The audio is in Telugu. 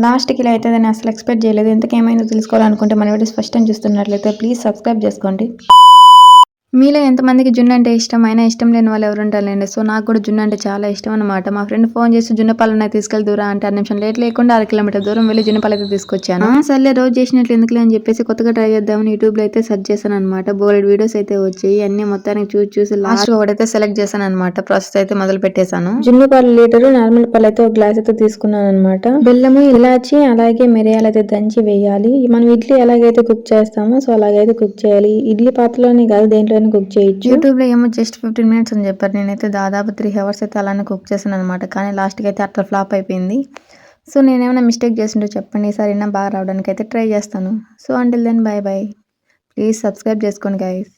లాస్ట్కి ఇలా అవుతుందని అసలు ఎక్స్పెక్ట్ చేయలేదు. ఎంతకేమైందో తెలుసుకోవాలనుకుంటే మన వీడియోస్ ఫస్ట్ టైం చూస్తున్నట్లయితే ప్లీజ్ సబ్స్క్రైబ్ చేసుకోండి. మీలో ఎంతమందికి జున్ను అంటే ఇష్టం, అయినా ఇష్టం లేని వాళ్ళు ఎవరు ఉంటారులేండి. సో నాకు కూడా జున్ను అంటే చాలా ఇష్టం అనమాట. మా ఫ్రెండ్ ఫోన్ చేసి జున్ను పాలన తీసుకెళ్ళి దూరం అంటే 6 నిమిషం లేట్ లేకుండా 6 కిలోమీటర్ దూరం వెళ్ళి జున్ను పాలు అయితే తీసుకొచ్చాను. సర్లే రోజు చేసినట్లు ఎందుకులే అని చెప్పేసి కొత్తగా ట్రై చేద్దామని యూట్యూబ్లో అయితే సెర్చ్ చేశాను అనమాట. బోలెడ్ వీడియోస్ అయితే వచ్చాయి. అన్ని మొత్తానికి చూసి లాస్ట్ ఒకటైతే సెలెక్ట్ చేశాను అనమాట. ప్రాసెస్ అయితే మొదలు పెట్టేశాను. జున్ను పాలు లీటరు, నార్మల్ పాలు అయితే ఒక గ్లాస్ అయితే తీసుకున్నాను అనమాట. బెల్లము, ఇలాచి అలాగే మిరియాలు అయితే దంచి వేయాలి. మనం ఇడ్లీ ఎలాగైతే కుక్ చేస్తామో సో అలాగైతే కుక్ చేయాలి. ఇడ్లీ పాత్రలోనే కాదు దేంట్లో కుక్ చేయొచ్చు. యూట్యూబ్ లో ఏమో జస్ట్ 15 మినిట్స్ అని చెప్పారు. నేనైతే దాదాపు 3 hours అయితే అలానే కుక్ చేశాను అనమాట. కానీ లాస్ట్కి అయితే అట్లా ఫ్లాప్ అయిపోయింది. సో నేనేమైనా మిస్టేక్ చేసింటో చెప్పండి. ఈసారి బాగా రావడానికి అయితే ట్రై చేస్తాను. So until then bye bye. Please subscribe చేసుకోండి గైస్.